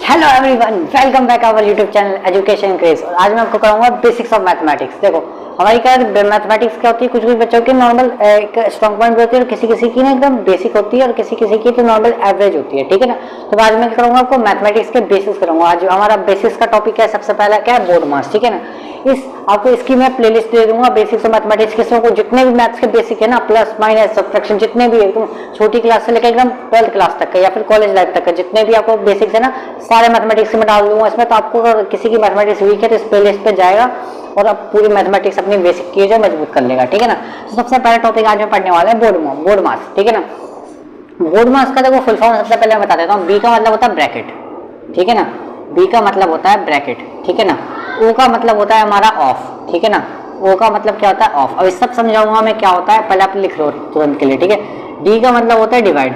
Hello everyone, welcome back our YouTube channel education craze. और आज मैं आपको कराऊंगा बेसिक्स ऑफ मैथमेटिक्स। देखो हमारी क्या मैथमेटिक्स क्या होती है, कुछ कुछ बच्चों की नॉर्मल एक स्ट्रॉन्ग पॉइंट भी होती है और किसी किसी की ना एकदम बेसिक होती है और किसी किसी की तो नॉर्मल एवरेज होती है। ठीक है ना। तो आज मैं करूंगा आपको मैथमेटिक्स के बेसिक्स कराऊंगा। आज हमारा बेसिक्स का टॉपिक है, सबसे पहला क्या है, बोर्ड मास। ठीक है ना। इस आपको इसकी मैं प्लेलिस्ट दे दूंगा बेसिक्स ऑफ मैथमेटिक्स के, को जितने भी मैथ्स के बेसिक है ना, प्लस माइनस सब्ट्रैक्शन, जितने भी एकदम छोटी क्लास से लेकर एकदम 12th क्लास तक का या फिर कॉलेज लाइफ तक का जितने भी आपको बेसिक्स है ना, सारे मैथमेटिक्स में डाल दूंगा इसमें। तो आपको अगर किसी की मैथमेटिक्स वीक है तो इस प्लेलिस्ट पे जाएगा और अब पूरी मैथमेटिक्स अपनी बेसिक की जो मजबूत कर लेगा। ठीक है ना। तो सबसे पहला टॉपिक आज मैं पढ़ने वाला है बोर्ड मास। ठीक है ना। बोर्ड मास का देखो फुल फॉर्म सबसे पहले मैं बता देता हूँ। बी का मतलब होता है ब्रैकेट। ठीक है ना। बी का मतलब होता है ब्रैकेट। ठीक है ना। ओ का मतलब होता है हमारा ऑफ। ठीक है ना। ओ का मतलब क्या होता है, ऑफ। अब इस सब समझाऊंगा मैं क्या होता है, पहले आप लिख लो तुरंत के लिए। ठीक है। डी का मतलब होता है डिवाइड।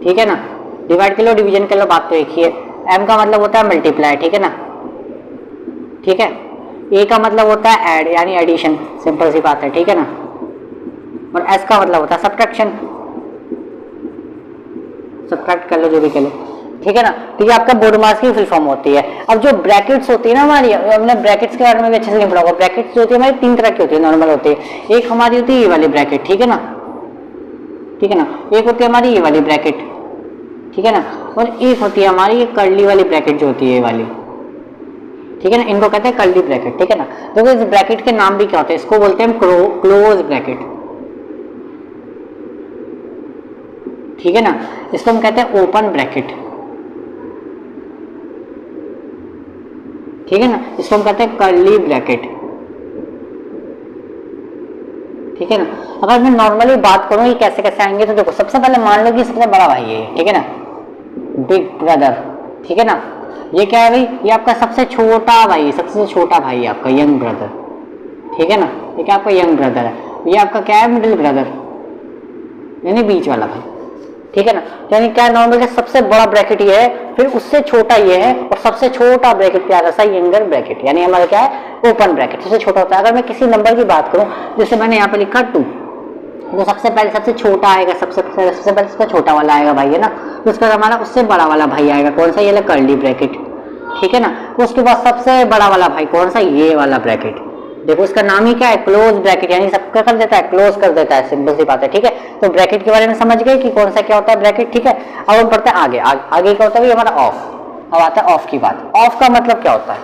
ठीक है ना। डिवाइड कर लो, डिवीजन कर लो, बात तो एक ही है। एम का मतलब होता है मल्टीप्लाई। ठीक है ना। ठीक है। ए का मतलब होता है ऐड यानी एडिशन, सिंपल सी बात है। ठीक है ना। और एस का मतलब होता है सब्ट्रैक्शन, सब्ट्रैक्ट कर लो जो भी कर लो। ठीक है ना। तो ये आपका बोर्ड मास की फुल फॉर्म होती है। अब जो ब्रैकेट्स होती है ना हमारी, हमने ब्रैकेट्स के बारे में भी अच्छे से नहीं पढ़ा होगा। ब्रैकेट्स जो होती है हमारी तीन तरह की होती है, नॉर्मल होती है। एक हमारी होती है ये वाली ब्रैकेट। ठीक है ना। ठीक है ना। एक होती है हमारी ये वाली ब्रैकेट। ठीक है ना। और एक होती है हमारी ये कर्ली वाली ब्रैकेट जो होती है ये वाली। ठीक है ना। इनको कहते हैं कर्ली ब्रैकेट। ठीक है ना। देखो इस ब्रैकेट के नाम भी क्या होते हैं, इसको बोलते हैं क्लोज ब्रैकेट। ठीक है ना। इसको हम कहते हैं ओपन ब्रैकेट। ठीक है ना। इसको हम कहते हैं कर्ली ब्रैकेट। ठीक है ना। अगर मैं नॉर्मली बात करूं ये कैसे कैसे आएंगे, तो देखो सबसे पहले मान लो कि सबसे बड़ा भाई है, ठीक है ना, बिग ब्रदर। ठीक है ना। ये क्या है भाई, ये आपका सबसे छोटा भाई, सबसे छोटा भाई है आपका यंग ब्रदर। ठीक है ना। ये क्या आपका यंग ब्रदर है। ये आपका क्या है, मिडिल ब्रदर यानी बीच वाला भाई। ठीक है ना। यानी क्या नॉर्मल सबसे बड़ा ब्रैकेट ये है, फिर उससे छोटा ये है, और सबसे छोटा ब्रैकेट प्यारा सा यंगर ब्रैकेट, यानी हमारा क्या है, ओपन ब्रैकेट, सबसे छोटा होता है। अगर मैं किसी नंबर की बात करूं, जैसे मैंने यहाँ पे लिखा 2, तो सबसे पहले सबसे छोटा आएगा, सबसे पहले सबसे छोटा वाला आएगा भाई, है ना। तो उसके बाद हमारा उससे बड़ा वाला भाई आएगा, कौन सा, ये कर्ली ब्रैकेट। ठीक है ना। तो उसके बाद सबसे बड़ा वाला भाई कौन सा, ये वाला ब्रैकेट। देखो इसका नाम ही क्या है, क्लोज ब्रैकेट, यानी सबका कर देता है, क्लोज कर देता है, सिंपल सी बात है। ठीक है। तो ब्रैकेट के बारे में समझ गए कि कौन सा क्या होता है ब्रैकेट। ठीक है। अब हम पढ़ते हैं आगे। आगे क्या होता है हमारा ऑफ। अब आता है ऑफ की बात। ऑफ का मतलब क्या होता है,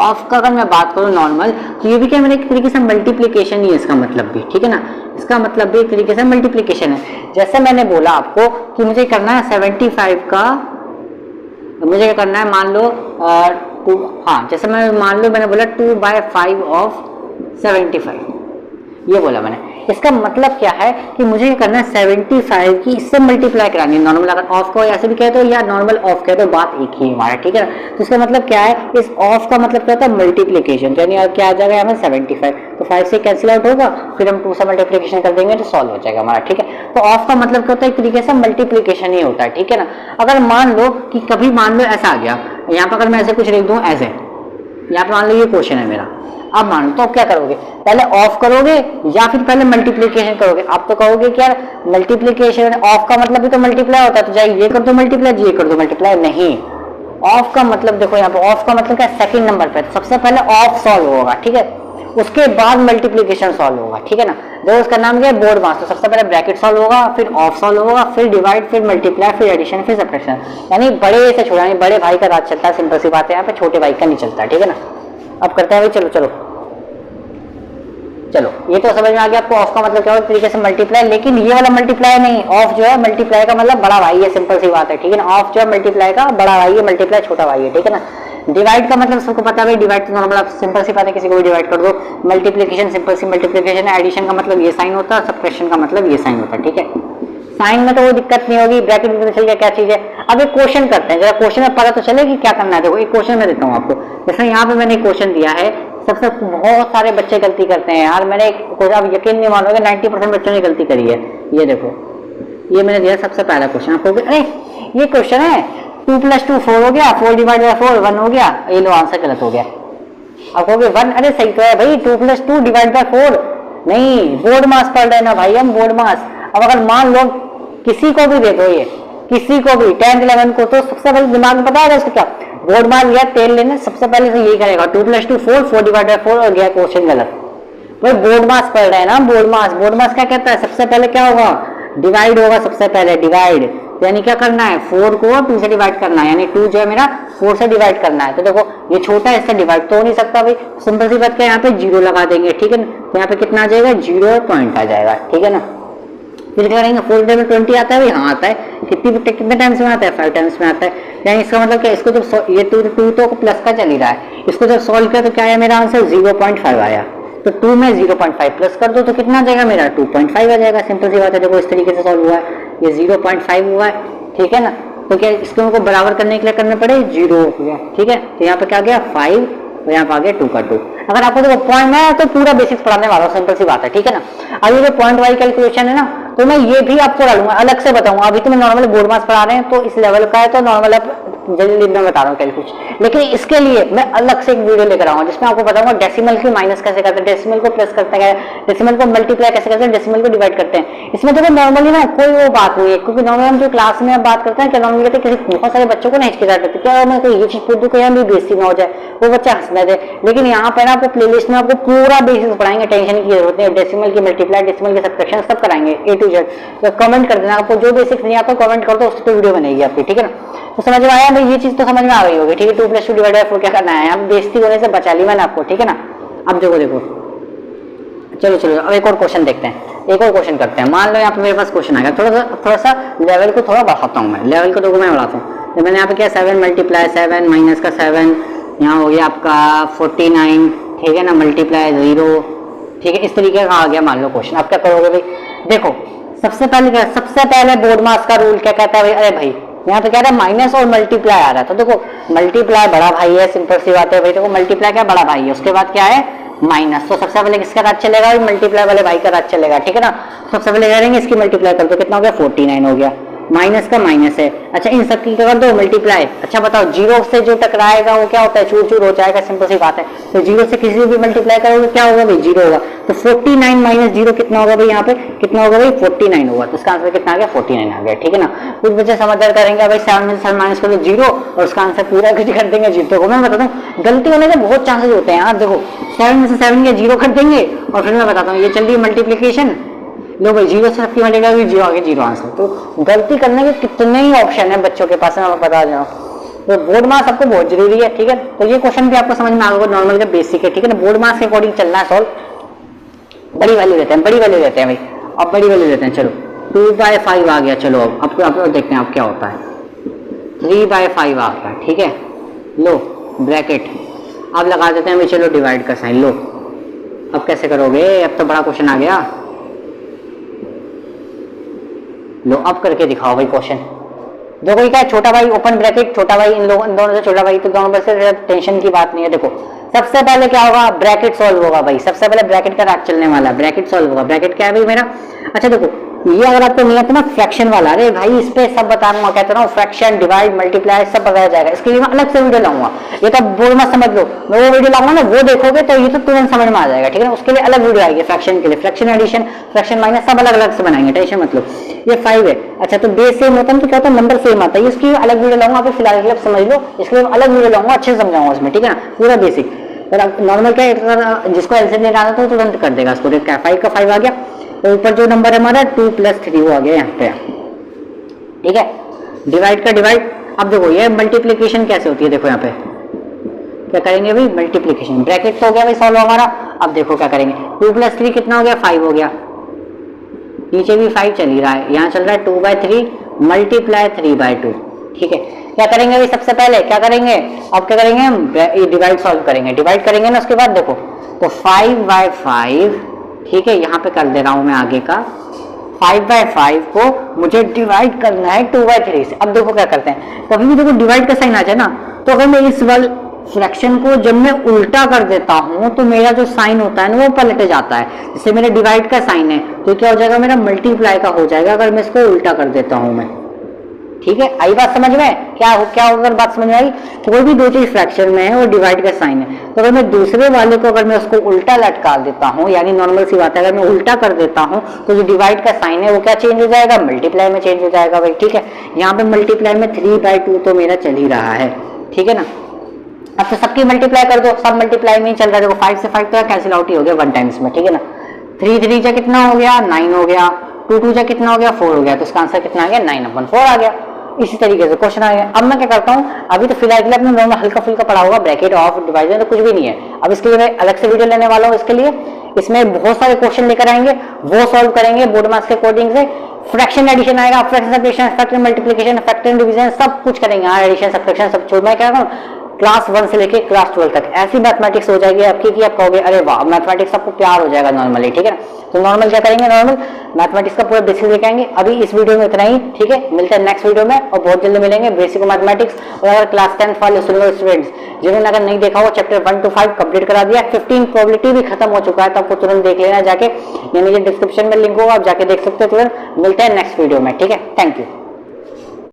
ऑफ का अगर मैं बात करूं नॉर्मल, तो ये भी क्या मेरे एक तरीके से मल्टीप्लीकेशन ही है, इसका मतलब भी। ठीक है ना। इसका मतलब भी एक तरीके से मल्टीप्लीकेशन है। जैसे मैंने बोला आपको कि मुझे करना है 75 का, मुझे क्या करना है, मान लो हाँ, जैसे मैं मान लो मैंने बोला 2/5 ऑफ 75, ये बोला मैंने। इसका मतलब क्या है कि मुझे करना है 75 की इससे मल्टीप्लाई करानी है नॉर्मल। अगर ऑफ को ऐसे भी कहते हो या नॉर्मल ऑफ कहते हो, बात एक ही है हमारा। ठीक है ना। तो इसका मतलब क्या है, इस ऑफ का मतलब क्या होता है, मल्टीप्लीकेशन। यानी क्या आ जाएगा हमें 75, तो 5 से कैंसिल आउट होगा, फिर हम 2 से मल्टीप्लीकेशन कर देंगे तो सॉल्व हो जाएगा हमारा। ठीक है। तो ऑफ का मतलब क्या होता है, एक तरीके से मल्टीप्लीकेशन ही होता है। ठीक है ना। अगर मान लो कि कभी मान लो ऐसा आ गया, यहाँ पर अगर मैं ऐसे कुछ लिख दूं, ऐसे यहाँ पे मान लो ये क्वेश्चन है मेरा, अब मान लो तो अब क्या करोगे, पहले ऑफ करोगे या फिर पहले मल्टीप्लीकेशन करोगे। आप तो कहोगे कि यार मल्टीप्लीकेशन, ऑफ का मतलब भी तो मल्टीप्लाई होता है, तो जाइए ये कर दो मल्टीप्लाई, ये कर दो मल्टीप्लाई। नहीं, ऑफ का मतलब देखो यहाँ पे ऑफ का मतलब क्या है, सेकंड नंबर पे सबसे पहले ऑफ सॉल्व होगा। ठीक है। उसके बाद मल्टीप्लीकेशन सॉल्व होगा। ठीक है ना। जो उसका नाम क्या है, बोर्ड मास। तो सबसे पहले ब्रैकेट सॉल्व होगा, फिर ऑफ सॉल्व होगा, फिर डिवाइड, फिर मल्टीप्लाई, फिर एडिशन, फिर सब्ट्रैक्शन। यानी बड़े से छोटा, यानी बड़े भाई का राज चलता है, सिंपल सी बात है, यहाँ पे छोटे भाई का नहीं चलता। ठीक है ना। अब करते हैं भाई, चलो ये तो समझ में आ गया आपको ऑफ का मतलब क्या होगा, तरीके से मल्टीप्लाई। लेकिन ये वाला मल्टीप्लाई नहीं, ऑफ जो है मल्टीप्लाई का मतलब बड़ा भाई है, सिंपल सी बात है। ठीक है ना। ऑफ जो है मल्टीप्लाई का बड़ा भाई है, मल्टीप्लाई छोटा भाई है। ठीक है ना। डिवाइड का मतलब सबको पता है, डिवाइड तो नॉर्मल आप सिंपल सी बात है, किसी को भी डिवाइड कर दो। मल्टीप्लिकेशन सिंपल सी मल्टीप्लिकेशन है। एडिशन का मतलब ये साइन होता है, सब्ट्रैक्शन का मतलब ये साइन होता है। ठीक है। साइन में तो वो दिक्कत नहीं होगी, ब्रैकेट में चल गया क्या चीज है। अब एक क्वेश्चन करते हैं, जरा क्वेश्चन में पता तो चले कि क्या करना है। देखो एक क्वेश्चन में देता हूँ आपको, जैसे यहाँ पे मैंने क्वेश्चन दिया है, सबसे बहुत सारे बच्चे गलती करते हैं यार। मैंने आप यकीन नहीं मानोगे, 90% बच्चों ने गलती करी है। ये देखो, ये मैंने दिया सबसे पहला क्वेश्चन, आपको अरे ये क्वेश्चन है 2 + 2 4 हो गया, 4 / 4 1 हो गया, ये लो आंसर गलत हो गया। अब कहोगे 1, अरे सही तो है भाई, 2 + 2 / 4 नहीं, बोर्ड मास पढ़ रहे ना भाई हम, बोर्ड मास। अब अगर मान लो किसी को भी दे दो, ये किसी को भी 10th 11th को, तो सबसे पहले दिमाग में पता है उसको क्या, बोर्ड मार लिया तेल लेने, सबसे पहले से यही करेगा 2 + 2 4, 4 / 4 और गया क्वेश्चन गलत। भाई बोर्ड मास पढ़ रहे हैं ना, बोर्ड मास क्या कहता है, सबसे पहले क्या होगा, डिवाइड होगा, सबसे पहले डिवाइड, यानी क्या करना है 4 को 2 से डिवाइड करना है, यानी 2 जो है मेरा 4 से डिवाइड करना है। तो देखो ये छोटा है, इससे डिवाइड तो हो नहीं सकता भाई, सिंपल सी बात क्या, यहाँ पे 0 लगा देंगे, ठीक है ना, तो यहाँ पे कितना आ जाएगा, 0 पॉइंट आ जाएगा, ठीक है ना। फिर क्या करेंगे, 4 में 20 आता है भाई, हाँ आता है, कितने टाइम्स में आता है, 5 टाइम्स में आता है, यानी इसका मतलब क्या, इसको जब ये 2 तो प्लस का चल ही रहा है, इसको जब सॉल्व किया तो क्या आया मेरा आंसर 0.5 आया। तो 2 में 0.5 प्लस कर दो तो कितना आ जाएगा मेरा 2.5 आ जाएगा, सिंपल सी बात है। देखो इस तरीके से सॉल्व हुआ है, ये 0.5 हुआ है, ठीक है ना। तो क्या इसको हमको बराबर करने के लिए करना पड़े 0 हो गया, ठीक है। तो यहाँ पे क्या गया 5 और यहाँ पे आ गया 2 का 2। अगर आपको देखो पॉइंट में तो पूरा बेसिक्स पढ़ाने वाला हूँ, सिंपल सी बात है, ठीक है ना। अब ये जो पॉइंट वाइज कैलकुलेशन है ना, तो मैं ये भी आपको डालूंगा, अलग से बताऊंगा। अभी तो मैं नॉर्मल बोर्ड मास पढ़ा रहे हैं तो इस लेवल का है, तो नॉर्मल आप जल्दी मैं बता रहा हूँ कैलकुलेशन, लेकिन इसके लिए मैं अलग से एक वीडियो लेकर आऊंगा जिसमें आपको बताऊंगा डेसिमल की माइनस कैसे करते हैं, डेसिमल को प्लस करते हैं, डेसिमल को मल्टीप्लाई कैसे करते हैं, डेसिमल को डिवाइड करते हैं। इसमें देखो नॉर्मली ना कोई वो बात नहीं है, क्योंकि नॉर्मली हम जो क्लास में बात करते हैं, क्या नॉर्मली कहते हैं, किसी बहुत सारे बच्चों को ना हिचकिचाहट होती है, क्या मैं कोई ये चीज पूछ दूं कि यहाँ भी बेइज्जती ना हो जाए, वो बच्चा हंसने दे। लेकिन यहाँ पे ना आपको प्लेलिस्ट में आपको पूरा बेसिक्स पढ़ाएंगे, टेंशन की जरूरत नहीं है। डेसिमल की मल्टीप्लाई, डेसिमल की सब्ट्रैक्शन सब कराएंगे A to Z। तो कमेंट कर देना, आपको जो बेसिक्स नहीं आता कमेंट कर दो, उसकी तो वीडियो बनेगी आपकी, ठीक है ना। तो समझ में आया भाई, ये चीज तो समझ में आ गई होगी, ठीक है। 2 + 2 / 4 क्या करना है, हम बेइज्जती होने से बचा ली मैंने आपको, ठीक है ना। अब देखो चलो अब एक और क्वेश्चन देखते हैं, एक और क्वेश्चन करते हैं। मान लो यहाँ पे मेरे पास क्वेश्चन आ गया, थोड़ा सा लेवल को थोड़ा बढ़ाता हूँ मैं, लेवल को देखो मैं बढ़ाता हूँ। तो मैंने यहाँ पे क्या 7 × 7 माइनस का 7, यहाँ हो गया आपका 49, ठीक है ना, मल्टीप्लाई 0, ठीक है। इस तरीके का आ गया मान लो क्वेश्चन। आप क्या करोगे भाई, देखो सबसे पहले बोर्ड मास का रूल क्या कहता है भाई, अरे भाई यहाँ पे क्या रहा है माइनस और मल्टीप्लाई आ रहा है, तो देखो मल्टीप्लाई बड़ा भाई है, सिंपल सी बात है भाई। देखो मल्टीप्लाई क्या बड़ा भाई है, उसके बाद क्या है माइनस, तो सबसे पहले किसका राज चलेगा, मल्टीप्लाई वाले भाई का राज चलेगा, ठीक है ना। सबसे पहले करेंगे इसकी मल्टीप्लाई कर दो, कितना हो गया 49 हो गया, माइनस का माइनस है। अच्छा इन सब की कर दो मल्टीप्लाई। अच्छा बताओ 0 से जो टकराएगा वो क्या होता है, चूर चूर हो जाएगा, सिंपल सी बात है। तो 0 से किसी भी मल्टीप्लाई करोगे क्या होगा भाई 0 होगा। तो 49 - 0 कितना होगा भाई, यहाँ पे कितना होगा भाई 49 होगा। तो इसका आंसर कितना आ गया 49 आ गया, ठीक है ना। कुछ बच्चे समझदार करेंगे भाई 7 में 7 माइनस करो 0 और उसका आंसर पूरा कुछ कर देंगे 0 को। मैं बताता हूँ गलती होने के बहुत चांसेस होते हैं यार। देखो 7 में से 7 के 0 कर देंगे और फिर मैं बताता हूँ ये चल रही है मल्टीप्लीकेशन, लो भाई 0 से सबकी मल्टीप्लाई 0 आगे 0 आंसर। तो गलती करने के कितने ही ऑप्शन है बच्चों के पास, मैं बता रहा हूँ। तो बोर्ड मास आपको बहुत जरूरी है, ठीक है। तो ये क्वेश्चन भी आपको समझ में आ गया, नॉर्मल का बेसिक है, ठीक है ना। बोर्ड मास के अकॉर्डिंग चलना है सॉल्व। बड़ी वैल्यू देते हैं, बड़ी वैल्यू देते हैं भाई, अब बड़ी वैल्यू देते हैं। चलो 2/5 आ गया, चलो अब आपको देखते हैं अब क्या होता है। 3/5 आ गया, ठीक है। लो ब्रैकेट अब लगा देते हैं भाई, चलो डिवाइड का साइन लो। अब कैसे करोगे, अब तो बड़ा क्वेश्चन आ गया। लो अब करके दिखाओ भाई क्वेश्चन। देखो ये क्या है, छोटा भाई ओपन ब्रैकेट, छोटा भाई इन दोनों से छोटा भाई, तो दोनों में से टेंशन की बात नहीं है। देखो सबसे पहले क्या होगा, ब्रैकेट सॉल्व होगा भाई। सबसे पहले ब्रैकेट का राज चलने वाला है, ब्रैकेट सॉल्व होगा। ब्रैकेट क्या है भाई मेरा, अच्छा देखो ये अगर आपको नहीं आता ना फ्रैक्शन वाला, अरे भाई इस पे सब बताऊंगा, कहते ना फ्रैक्शन डिवाइड मल्टीप्लाई सब बताया जाएगा। इसके लिए मैं अलग से वीडियो लाऊंगा, ये तो बोल मत समझ लो। मैं वो वीडियो लाऊंगा ना, वो देखोगे तो ये तो तुरंत समझ में आ जाएगा, ठीक है ना। उसके लिए अलग वीडियो आएगी फ्रैक्शन के लिए, फ्रैक्शन एडिशन, फ्रैक्शन माइनस सब अलग अलग से बनाएंगे, टेंशन मत लो। ये 5 है, अच्छा तो बेस सेम होता है तो क्या होता है नंबर सेम आता है। इसकी अलग वीडियो लाऊंगा, आप फिलहाल के लिए समझ लो, इसके लिए अलग वीडियो लाऊंगा, अच्छे से समझाऊंगा उसमें, ठीक है ना, पूरा बेसिक। नॉर्मल क्या जिसको एलसीएम लेना आता है तो तुरंत कर देगा इसको। 5 का 5 आ गया, तो ऊपर जो नंबर है हमारा 2 + 3 वो आ गया यहाँ पे, ठीक है। डिवाइड का डिवाइड, अब देखो ये मल्टीप्लीकेशन कैसे होती है, देखो यहाँ पे क्या करेंगे भाई मल्टीप्लीकेशन। ब्रैकेट तो हो गया भाई सॉल्व हमारा। अब देखो क्या करेंगे, 2 + 3 कितना हो गया 5 हो गया, नीचे भी 5 चल ही रहा है, यहाँ चल रहा है 2/3 मल्टीप्लाई 3/2, ठीक है। क्या करेंगे भाई सबसे पहले क्या करेंगे, अब क्या करेंगे हम ये डिवाइड सॉल्व करेंगे। डिवाइड करेंगे ना उसके बाद देखो तो 5/5, ठीक है। यहाँ पे कर दे रहा हूं मैं आगे का, 5/5 को मुझे डिवाइड करना है 2/3 से। अब देखो क्या करते हैं, कभी भी देखो डिवाइड का साइन आ जाए ना, तो अगर मैं इस वाले फ्रैक्शन को जब मैं उल्टा कर देता हूं तो मेरा जो साइन होता है ना वो पलट जाता है। जैसे मेरा डिवाइड का साइन है तो क्या हो जाएगा, मेरा मल्टीप्लाई का हो जाएगा अगर मैं इसको उल्टा कर देता हूं मैं, ठीक है, आई बात समझ में? क्या अगर बात समझ में आई, कोई भी दो चीज फ्रैक्शन में है और डिवाइड का साइन है, तो अगर मैं दूसरे वाले को अगर मैं उसको उल्टा लटका देता हूँ, यानी नॉर्मल सी बात है, अगर मैं उल्टा कर देता हूँ तो जो डिवाइड का साइन है वो क्या चेंज हो जाएगा, मल्टीप्लाई में चेंज हो जाएगा भाई। ठीक है, यहाँ पे मल्टीप्लाई में 3/2 तो मेरा चल ही रहा है, ठीक है ना। अब तो सबकी मल्टीप्लाई कर दो, सब मल्टीप्लाई में ही चल रहा है। देखो 5 से 5 तो कैंसिल आउट ही हो गया 1 टाइम्स में, ठीक है ना। 3 जा कितना हो गया, 9 हो गया। 2 जा कितना हो गया, 4 हो गया। तो इसका आंसर कितना आ गया, 9/4 आ गया। इसी तरीके से क्वेश्चन आ गया। अब मैं क्या करता हूँ, अभी तो फिलहाल के लिए अपने नॉर्मल हल्का फुल्का पढ़ा होगा, ब्रैकेट ऑफ डिवाइजन तो कुछ भी नहीं है। अब इसके लिए मैं अलग से वीडियो लेने वाला हूँ। इसके लिए इसमें बहुत सारे क्वेश्चन लेकर आएंगे, वो सॉल्व करेंगे बोर्ड मार्क्स के अकॉर्डिंग से। फ्रैक्शन एडिशन आएगा, fraction subtraction, factor multiplication, factor division, सब कुछ करेंगे। हाँ, एडिशन सब्ट्रैक्शन सब छोड़, मैं क्या करूँ, क्लास 1 से लेके क्लास 12 तक ऐसी मैथमेटिक्स हो जाएगी आपकी कि आप कहोगे अरे वाह, मैथमेटिक्स आपको प्यार हो जाएगा नॉर्मली। ठीक है ना, तो नॉर्मल क्या करेंगे, नॉर्मल मैथमेटिक्स का पूरा बेसिक लेके आएंगे। अभी इस वीडियो में इतना ही, ठीक है, मिलते हैं नेक्स्ट वीडियो में और बहुत जल्दी मिलेंगे बेसिक मैथमेटिक्स। और अगर क्लास 10 वाले स्टूडेंट्स जिन्होंने अगर नहीं देखा हो, चैप्टर 1 to 5 कंप्लीट करा दिया, 15 प्रोबेबिलिटी भी खत्म हो चुका है, तो आपको तुरंत देख लेना जाके, यानी ये डिस्क्रिप्शन में लिंक होगा, आप जाके देख सकते हो तुरंत। मिलते हैं नेक्स्ट वीडियो में, ठीक है, थैंक यू।